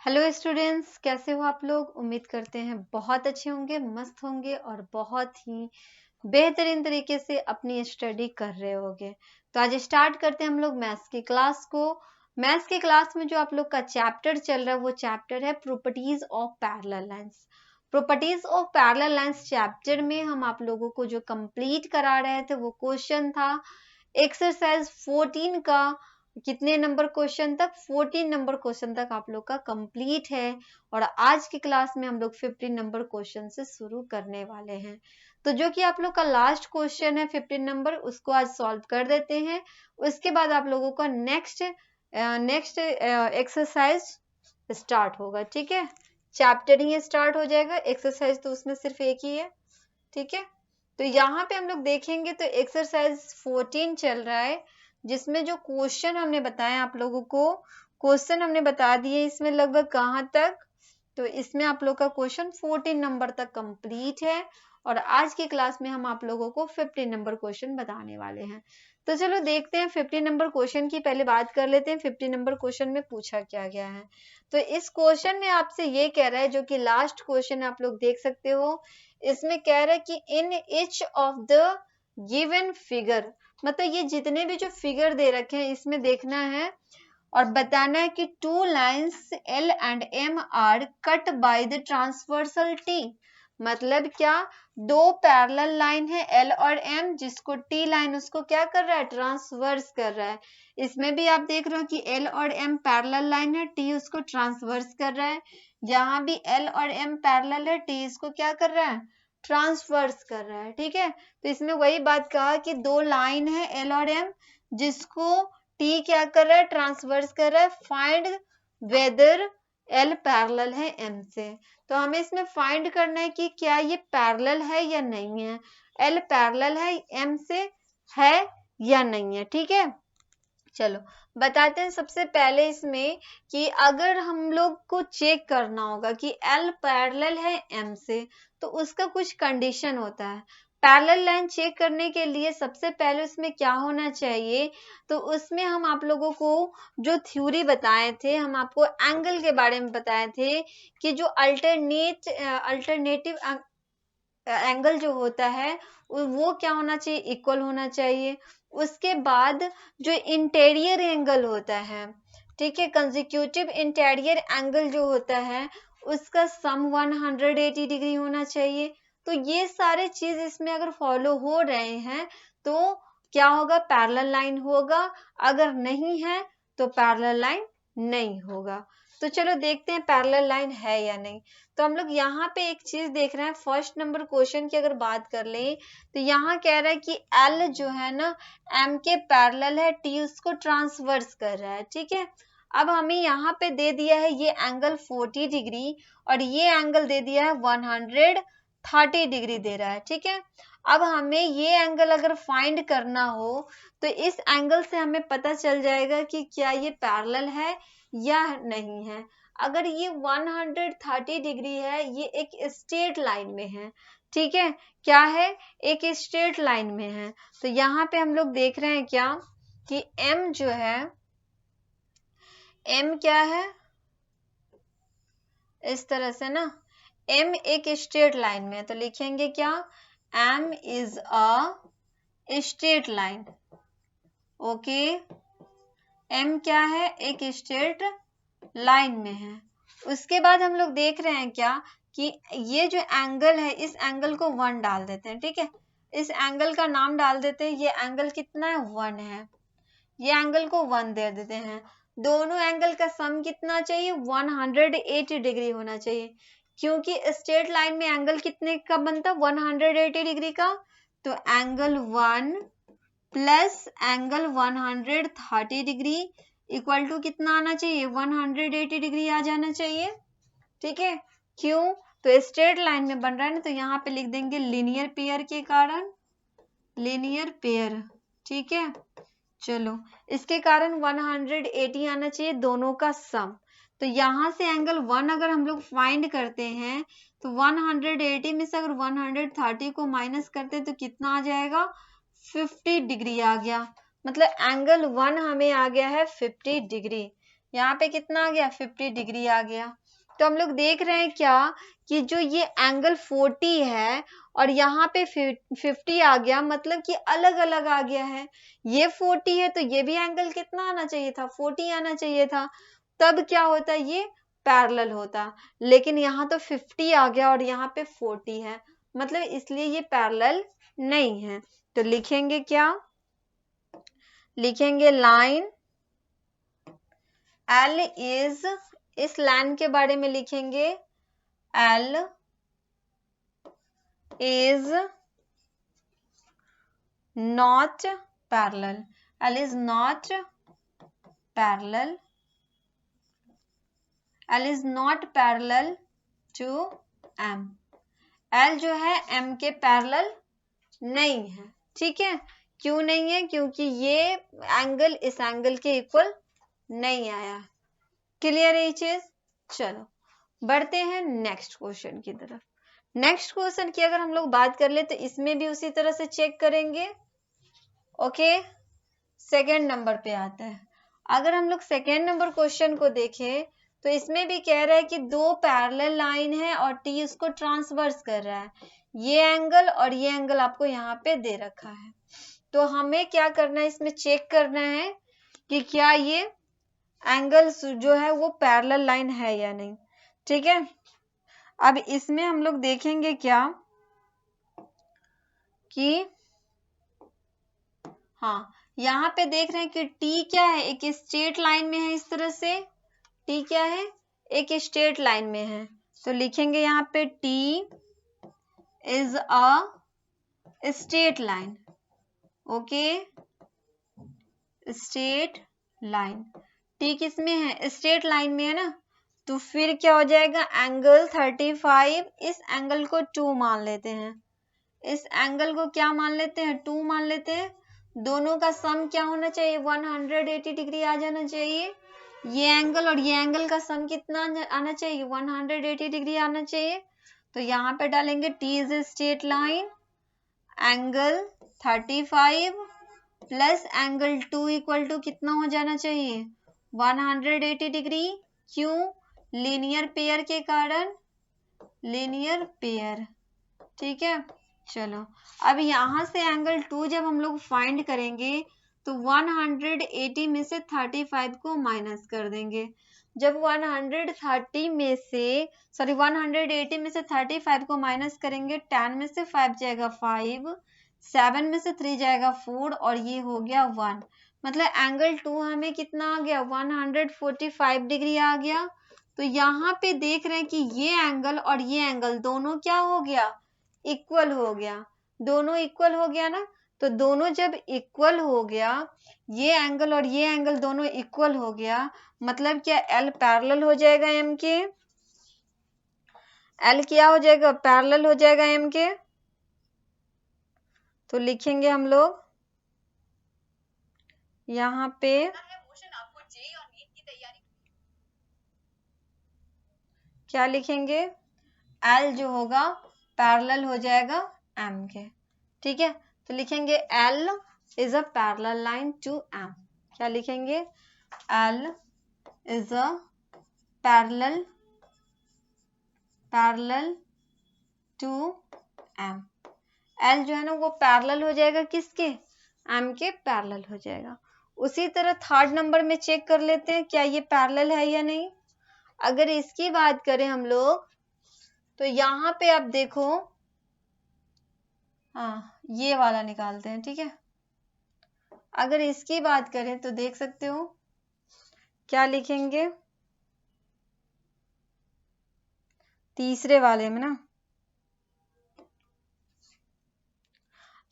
Hello students, कैसे हो आप लोग। उम्मीद करते हैं बहुत अच्छे होंगे, मस्त होंगे और बहुत ही बेहतरीन तरीके से अपनी स्टडी कर रहे होंगे। तो आज स्टार्ट करते हैं हम लोग मैथ्स की क्लास को। मैथ्स की क्लास में जो आप लोग का चैप्टर चल रहा है वो चैप्टर है properties of parallel lines. Properties of parallel lines chapter में हम आप लोगों को जो कंप्लीट करा रहे थे वो क्वेश्चन था एक्सरसाइज 14 का। कितने नंबर क्वेश्चन तक? 14 नंबर क्वेश्चन तक आप लोग का कंप्लीट है और आज की क्लास में हम लोग 15 नंबर क्वेश्चन से शुरू करने वाले हैं। तो जो कि आप लोग का लास्ट क्वेश्चन है 15 नंबर, उसको आज सॉल्व कर देते हैं। उसके बाद आप लोगों का नेक्स्ट एक्सरसाइज स्टार्ट होगा। ठीक है, चैप्टर ही स्टार्ट हो जाएगा, एक्सरसाइज तो उसमें सिर्फ एक ही है। ठीक है, तो यहाँ पे हम लोग देखेंगे तो एक्सरसाइज 14 चल रहा है, जिसमें जो क्वेश्चन हमने बताया आप लोगों को, क्वेश्चन हमने बता दिए इसमें लगभग कहाँ तक। तो इसमें आप लोग का क्वेश्चन 14 नंबर तक कंप्लीट है और आज की क्लास में हम आप लोगों को 15 नंबर क्वेश्चन बताने वाले हैं। तो चलो देखते हैं 15 नंबर क्वेश्चन की पहले बात कर लेते हैं। 15 नंबर क्वेश्चन में पूछा क्या गया है। तो इस क्वेश्चन में आपसे ये कह रहा है, जो कि लास्ट क्वेश्चन आप लोग देख सकते हो, इसमें कह रहा है कि in each of the given figure, मतलब ये जितने भी जो फिगर दे रखे हैं इसमें देखना है और बताना है कि two lines L and M are cut by the transversal T। मतलब क्या, दो पैरेलल लाइन है L और M, जिसको T लाइन उसको क्या कर रहा है, ट्रांसवर्स कर रहा है। इसमें भी आप देख रहे हो कि L और M पैरेलल लाइन है, T उसको ट्रांसवर्स कर रहा है। यहाँ भी L और M पैरेलल है, T इसको क्या कर रहा है, ट्रांसवर्स कर रहा है। ठीक है, तो इसमें वही बात कहा कि दो लाइन है L और M, जिसको T क्या कर रहा है, ट्रांसवर्स कर रहा है। फाइंड वेदर L पैरेलल है M से। तो हमें इसमें फाइंड करना है कि क्या ये पैरेलल है या नहीं है, L पैरेलल है M से है या नहीं है। ठीक है, चलो बताते हैं सबसे पहले इसमें कि अगर हम लोग को चेक करना होगा कि L पैरेलल है M से, तो उसका कुछ कंडीशन होता है। पैरेलल लाइन चेक करने के लिए सबसे पहले उसमें क्या होना चाहिए, तो उसमें हम आप लोगों को जो थ्योरी बताए थे, हम आपको एंगल के बारे में बताए थे कि जो अल्टरनेटिव एंगल जो होता है वो क्या होना चाहिए, इक्वल होना चाहिए। उसके बाद जो इंटीरियर एंगल होता है, ठीक है, कंसेक्यूटिव इंटीरियर एंगल जो होता है उसका सम 180 डिग्री होना चाहिए। तो ये सारे चीज इसमें अगर फॉलो हो रहे हैं तो क्या होगा, पैरेलल लाइन होगा। अगर नहीं है तो पैरेलल लाइन नहीं होगा। तो चलो देखते हैं पैरेलल लाइन है या नहीं। तो हम लोग यहाँ पे एक चीज देख रहे हैं, फर्स्ट नंबर क्वेश्चन की अगर बात कर ले तो यहाँ कह रहा है कि L जो है ना M के पैरेलल है, T उसको ट्रांसवर्स कर रहा है। ठीक है, अब हमें यहाँ पे दे दिया है ये एंगल 40 डिग्री और ये एंगल दे दिया है 130 डिग्री दे रहा है। ठीक है, अब हमें ये एंगल अगर फाइंड करना हो तो इस एंगल से हमें पता चल जाएगा कि क्या ये पैरेलल है या नहीं है। अगर ये 130 डिग्री है, ये एक स्ट्रेट लाइन में है। ठीक है, क्या है, एक स्ट्रेट लाइन में है। तो यहाँ पे हम लोग देख रहे हैं क्या कि M जो है, M क्या है, इस तरह से ना, M एक स्ट्रेट लाइन में है। तो लिखेंगे क्या, M is a straight line. Okay, M क्या है, एक स्ट्रेट लाइन में है। उसके बाद हम लोग देख रहे हैं क्या कि ये जो एंगल है, इस एंगल को 1 डाल देते हैं। ठीक है, इस एंगल का नाम डाल देते हैं, ये एंगल कितना है, 1 है। ये एंगल को 1 दे देते हैं। दोनों एंगल का सम कितना चाहिए, 180 डिग्री होना चाहिए, क्योंकि स्ट्रेट लाइन में एंगल कितने का बनता है, 180 डिग्री का। तो angle 1 plus angle 130 degree equal to कितना आना चाहिए, 180 डिग्री आ जाना चाहिए। ठीक है, क्यों, तो स्ट्रेट लाइन में बन रहा है ना, तो यहाँ पे लिख देंगे लीनियर पेयर के कारण, लीनियर पेयर। ठीक है, चलो इसके कारण 180 आना चाहिए दोनों का सम। तो यहाँ से एंगल 1 अगर हम लोग फाइंड करते हैं तो 180 में से अगर 130 को माइनस करते हैं तो कितना आ जाएगा, 50 डिग्री आ गया। मतलब एंगल 1 हमें आ गया है 50 डिग्री। यहाँ पे कितना आ गया 50 डिग्री आ गया। तो हम लोग देख रहे हैं क्या कि जो ये एंगल 40 है और यहाँ पे 50 आ गया, मतलब कि अलग अलग आ गया है। ये 40 है तो ये भी एंगल कितना आना चाहिए था, 40 आना चाहिए था, तब क्या होता ये पैरेलल होता। लेकिन यहाँ तो 50 आ गया और यहाँ पे 40 है, मतलब इसलिए ये पैरेलल नहीं है। तो लिखेंगे क्या, लिखेंगे लाइन L इज, इस लाइन के बारे में लिखेंगे L is not parallel. L is not parallel. L is not parallel to M. L जो है M के पैरेलल नहीं है। ठीक है, क्यों नहीं है, क्योंकि ये एंगल इस एंगल के इक्वल नहीं आया। क्लियर है ये चीज। चलो बढ़ते हैं नेक्स्ट क्वेश्चन की तरफ। नेक्स्ट क्वेश्चन की अगर हम लोग बात कर ले तो इसमें भी उसी तरह से चेक करेंगे। ओके, सेकेंड नंबर पे आते हैं। अगर हम लोग सेकेंड नंबर क्वेश्चन को देखें तो इसमें भी कह रहा है कि दो पैरेलल लाइन है और टी उसको ट्रांसवर्स कर रहा है। ये एंगल और ये एंगल आपको यहाँ पे दे रखा है। तो हमें क्या करना है, इसमें चेक करना है कि क्या ये एंगल जो है वो पैरेलल लाइन है या नहीं। ठीक है, अब इसमें हम लोग देखेंगे क्या कि हाँ, यहाँ पे देख रहे हैं कि टी क्या है, एक स्ट्रेट लाइन में है। इस तरह से टी क्या है, एक स्ट्रेट लाइन में है। तो लिखेंगे यहाँ पे T is a straight line. Okay, straight line, T किस में है, स्ट्रेट लाइन में है ना। तो फिर क्या हो जाएगा, एंगल 35, इस एंगल को 2 मान लेते हैं, इस एंगल को क्या मान लेते हैं, 2 मान लेते हैं। दोनों का सम क्या होना चाहिए, 180 डिग्री आ जाना चाहिए। ये एंगल और ये एंगल का सम कितना आना चाहिए, 180 डिग्री आना चाहिए। तो यहाँ पे डालेंगे T is a straight line, angle 35 plus angle 2 equal to कितना हो जाना चाहिए, 180 डिग्री। क्यों, लीनियर पेयर के कारण, लीनियर पेयर। ठीक है, चलो अब यहाँ से एंगल 2 जब हम लोग फाइंड करेंगे तो 180 में से 35 को माइनस कर देंगे। जब 180 में से 180 में से 35 को माइनस करेंगे, 10 में से 5 जाएगा 5, 7 में से 3 जाएगा 4 और ये हो गया 1। मतलब एंगल 2 हमें कितना आ गया, 145 डिग्री आ गया। तो यहाँ पे देख रहे हैं कि ये एंगल और ये एंगल दोनों क्या हो गया, इक्वल हो गया। दोनों इक्वल हो गया ना। तो दोनों जब इक्वल हो गया, ये एंगल और ये एंगल दोनों इक्वल हो गया, मतलब क्या L पैरेलल हो जाएगा M के। L क्या हो जाएगा, पैरेलल हो जाएगा M के। तो लिखेंगे हम लोग यहाँ पे क्या लिखेंगे, L जो होगा पैरेलल हो जाएगा M के। ठीक है, तो लिखेंगे L is a parallel line to M। क्या लिखेंगे, L is a parallel to M। L जो है ना वो पैरेलल हो जाएगा किसके, M के पैरेलल हो जाएगा। उसी तरह थर्ड नंबर में चेक कर लेते हैं क्या ये पैरेलल है या नहीं। अगर इसकी बात करें हम लोग तो यहाँ पे आप देखो, हाँ ये वाला निकालते हैं। ठीक है, अगर इसकी बात करें तो देख सकते हो क्या लिखेंगे, तीसरे वाले में ना।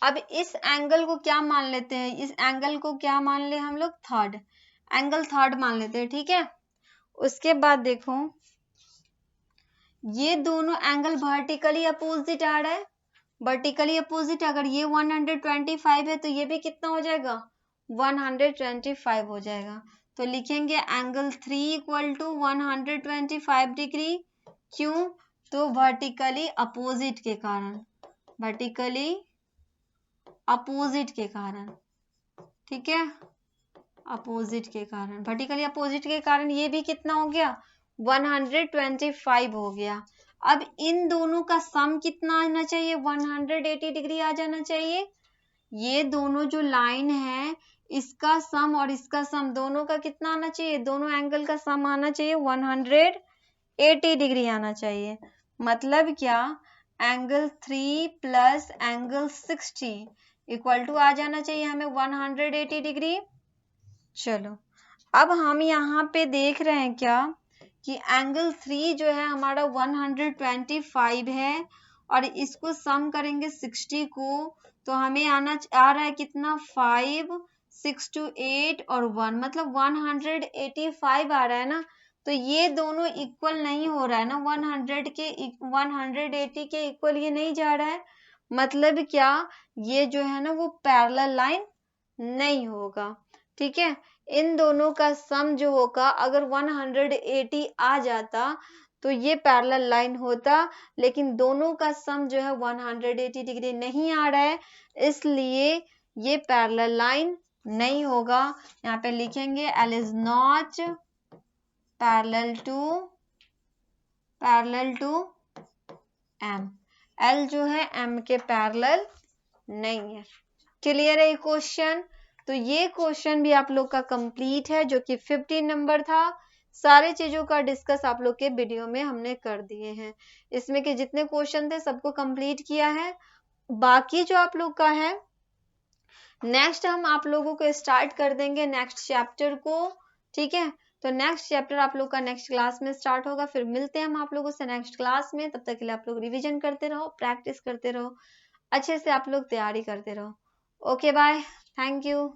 अब इस एंगल को क्या मान लेते हैं, इस एंगल को क्या मान ले हम लोग, थर्ड एंगल, थर्ड मान लेते हैं। ठीक है, उसके बाद देखो ये दोनों एंगल वर्टिकली अपोजिट आ रहा है। वर्टिकली अपोजिट, अगर ये 125 है तो ये भी कितना हो जाएगा, 125 हो जाएगा। तो लिखेंगे एंगल 3 इक्वल टू 125 डिग्री। क्यों, तो वर्टिकली अपोजिट के कारण, वर्टिकली अपोजिट के कारण। ठीक है, अपोजिट के कारण, वर्टिकली अपोजिट के कारण ये भी कितना हो गया 125 हो गया। अब इन दोनों का सम कितना आना चाहिए 180 डिग्री आ जाना चाहिए। ये दोनों जो लाइन है इसका सम और इसका सम दोनों का कितना आना चाहिए, दोनों एंगल का सम आना चाहिए 180 डिग्री आना चाहिए। मतलब क्या, angle 3 plus angle 60 equal to आ जाना चाहिए हमें 180 डिग्री। चलो अब हम यहाँ पे देख रहे हैं क्या कि एंगल 3 जो है हमारा 125 है और इसको सम करेंगे 60 को तो हमें आ रहा है कितना 5 6 to 8 और 1 मतलब 185 आ रहा है ना। तो ये दोनों इक्वल नहीं हो रहा है ना, 180 के इक्वल ये नहीं जा रहा है। मतलब क्या, ये जो है ना वो पैरेलल लाइन नहीं होगा। ठीक है, इन दोनों का सम जो होगा अगर 180 आ जाता तो ये पैरेलल लाइन होता, लेकिन दोनों का सम जो है 180 डिग्री नहीं आ रहा है, इसलिए ये पैरेलल लाइन नहीं होगा। यहाँ पे लिखेंगे L is not parallel to M। L जो है M के पैरेलल नहीं है। क्लियर है ये क्वेश्चन? तो ये क्वेश्चन भी आप लोग का कंप्लीट है जो कि 15 नंबर था। सारे चीजों का डिस्कस आप लोग के वीडियो में हमने कर दिए हैं। इसमें के जितने क्वेश्चन थे सबको कंप्लीट किया है। बाकी जो आप लोग का है नेक्स्ट हम आप लोगों को स्टार्ट कर देंगे नेक्स्ट चैप्टर को। ठीक है, तो नेक्स्ट चैप्टर आप लोग का नेक्स्ट क्लास में स्टार्ट होगा। फिर मिलते हैं हम आप लोगों से नेक्स्ट क्लास में। तब तक के लिए आप लोग रिवीजन करते रहो, प्रैक्टिस करते रहो, अच्छे से आप लोग तैयारी करते रहो। Okay bye, thank you.